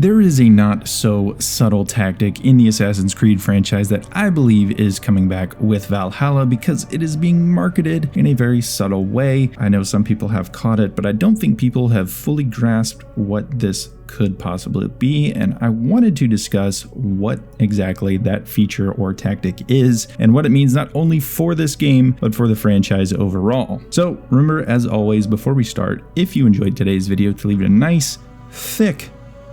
There is a not so subtle tactic in the Assassin's Creed franchise that I believe is coming back with Valhalla because it is being marketed in a very subtle way. I know some people have caught it, but I don't think people have fully grasped what this could possibly be, and I wanted to discuss what exactly that feature or tactic is and what it means not only for this game but for the franchise overall. So remember, as always, before we start, if you enjoyed today's video, to leave it a nice, thick,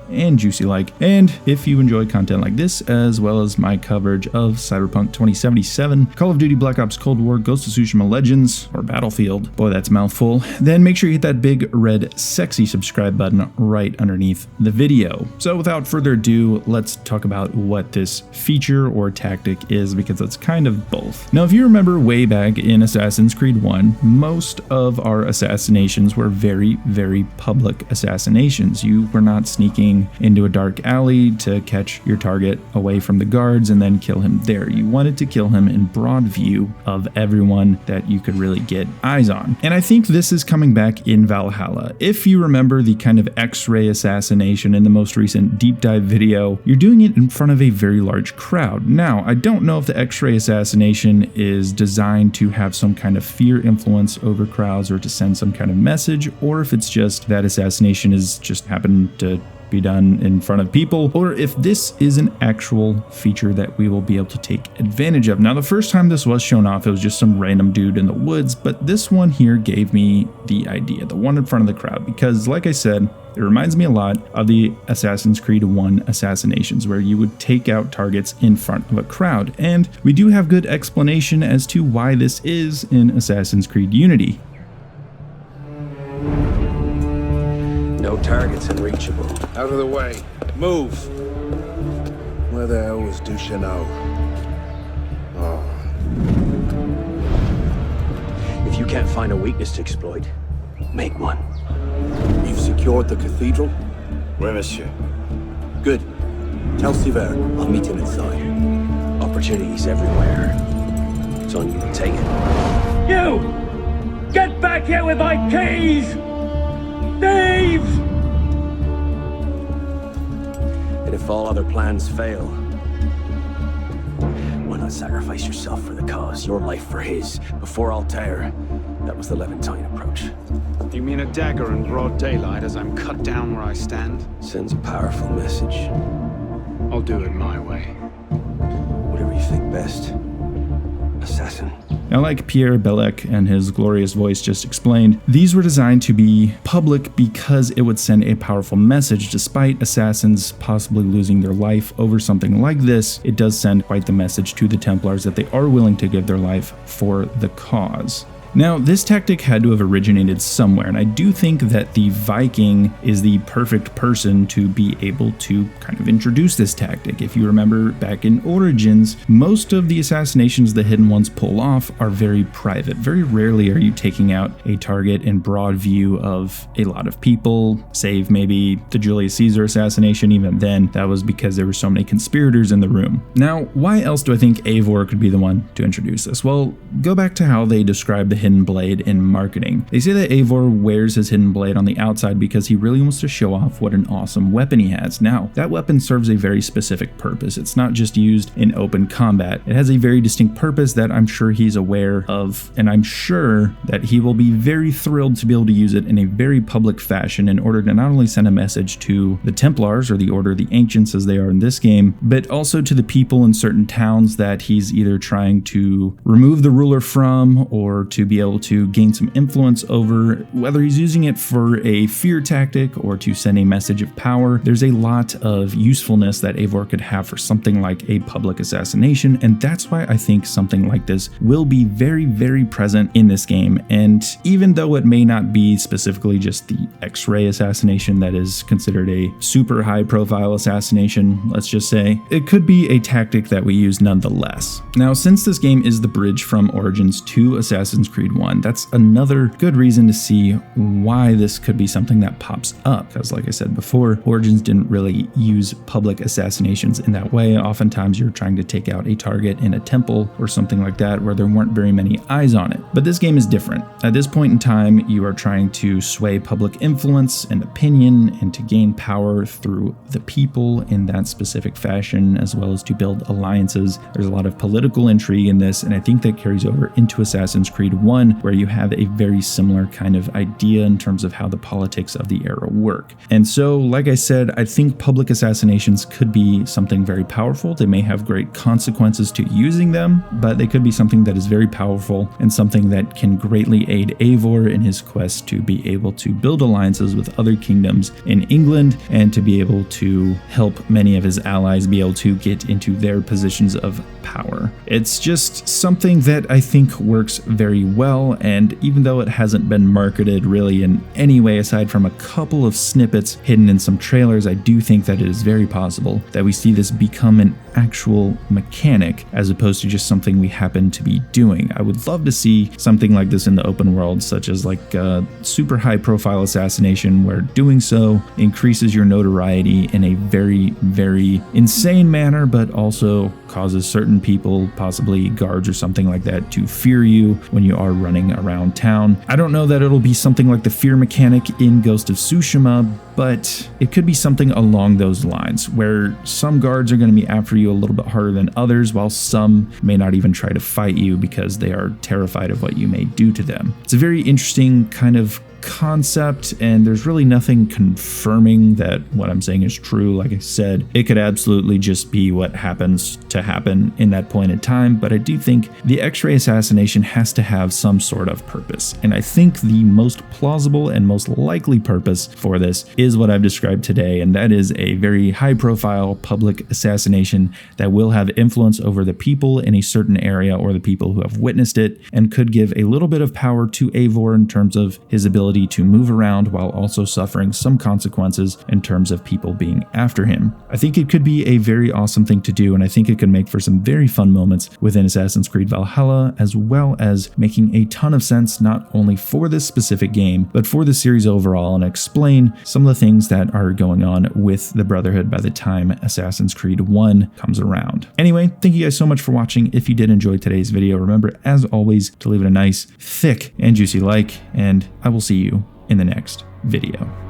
and juicy like, and if you enjoy content like this as well as my coverage of Cyberpunk 2077, Call of Duty Black Ops Cold War, Ghost of Tsushima Legends, or Battlefield, boy that's a mouthful, then make sure you hit that big red sexy subscribe button right underneath the video. So without further ado, let's talk about what this feature or tactic is, because it's kind of both. Now if you remember way back in Assassin's Creed 1, most of our assassinations were very public assassinations. You were not sneaking into a dark alley to catch your target away from the guards and then kill him there. You wanted to kill him in broad view of everyone that you could really get eyes on. And I think this is coming back in Valhalla. If you remember the kind of X-ray assassination in the most recent deep dive video, you're doing it in front of a very large crowd. Now, I don't know if the X-ray assassination is designed to have some kind of fear influence over crowds or to send some kind of message, or if it's just that assassination is just happened to be done in front of people, or if this is an actual feature that we will be able to take advantage of. Now, the first time this was shown off, it was just some random dude in the woods, but this one here gave me the idea, the one in front of the crowd, because like I said, it reminds me a lot of the Assassin's Creed 1 assassinations, where you would take out targets in front of a crowd, and we do have good explanation as to why this is in Assassin's Creed Unity. No targets unreachable. Out of the way. Move. Where the hell was Duchesneau? Oh. If you can't find a weakness to exploit, make one. You've secured the cathedral? Oui, monsieur. Good. Tell Siver I'll meet him inside. Opportunities everywhere. It's on you to take it. You! Get back here with my keys! Dave! And if all other plans fail, why not sacrifice yourself for the cause, your life for his? Before Altair, that was the Levantine approach. You mean a dagger in broad daylight as I'm cut down where I stand? Sends a powerful message. I'll do it my way. Whatever you think best, assassin. Now, like Pierre Belec and his glorious voice just explained, these were designed to be public because it would send a powerful message. Despite assassins possibly losing their life over something like this, it does send quite the message to the Templars that they are willing to give their life for the cause. Now, this tactic had to have originated somewhere, and I do think that the Viking is the perfect person to be able to kind of introduce this tactic. If you remember back in Origins, most of the assassinations the Hidden Ones pull off are very private. Very rarely are you taking out a target in broad view of a lot of people, save maybe the Julius Caesar assassination. Even then, that was because there were so many conspirators in the room. Now, why else do I think Eivor could be the one to introduce this? Well, go back to how they describe the hidden blade in marketing. They say that Eivor wears his hidden blade on the outside because he really wants to show off what an awesome weapon he has. Now, that weapon serves a very specific purpose. It's not just used in open combat. It has a very distinct purpose that I'm sure he's aware of, and I'm sure that he will be very thrilled to be able to use it in a very public fashion in order to not only send a message to the Templars, or the Order of the Ancients as they are in this game, but also to the people in certain towns that he's either trying to remove the ruler from or to be able to gain some influence over, whether he's using it for a fear tactic or to send a message of power. There's a lot of usefulness that Eivor could have for something like a public assassination, and that's why I think something like this will be very present in this game. And even though it may not be specifically just the X-ray assassination that is considered a super high profile assassination, let's just say, it could be a tactic that we use nonetheless. Now, since this game is the bridge from Origins to Assassin's Creed Creed 1. That's another good reason to see why this could be something that pops up, because like I said before, Origins didn't really use public assassinations in that way. Oftentimes you're trying to take out a target in a temple or something like that where there weren't very many eyes on it. But this game is different. At this point in time, you are trying to sway public influence and opinion and to gain power through the people in that specific fashion, as well as to build alliances. There's a lot of political intrigue in this, and I think that carries over into Assassin's Creed 1, where you have a very similar kind of idea in terms of how the politics of the era work. And so, like I said, I think public assassinations could be something very powerful. They may have great consequences to using them, but they could be something that is very powerful and something that can greatly aid Eivor in his quest to be able to build alliances with other kingdoms in England and to be able to help many of his allies be able to get into their positions of power. It's just something that I think works very well, and even though it hasn't been marketed really in any way aside from a couple of snippets hidden in some trailers, I do think that it is very possible that we see this become an actual mechanic as opposed to just something we happen to be doing. I would love to see something like this in the open world, such as like a super high profile assassination where doing so increases your notoriety in a very, very insane manner, but also causes certain people, possibly guards or something like that, to fear you when you are running around town. I don't know that it'll be something like the fear mechanic in Ghost of Tsushima, but it could be something along those lines where some guards are going to be after you a little bit harder than others, while some may not even try to fight you because they are terrified of what you may do to them. It's a very interesting kind of concept, and there's really nothing confirming that what I'm saying is true. Like I said, it could absolutely just be what happens to happen in that point in time, but I do think the X-ray assassination has to have some sort of purpose, and I think the most plausible and most likely purpose for this is what I've described today, and that is a very high-profile public assassination that will have influence over the people in a certain area or the people who have witnessed it, and could give a little bit of power to Eivor in terms of his ability to move around while also suffering some consequences in terms of people being after him. I think it could be a very awesome thing to do, and I think it could make for some very fun moments within Assassin's Creed Valhalla, as well as making a ton of sense not only for this specific game, but for the series overall, and explain some of the things that are going on with the Brotherhood by the time Assassin's Creed 1 comes around. Anyway, thank you guys so much for watching. If you did enjoy today's video, remember, as always, to leave it a nice, thick, and juicy like, and I will see you in the next video.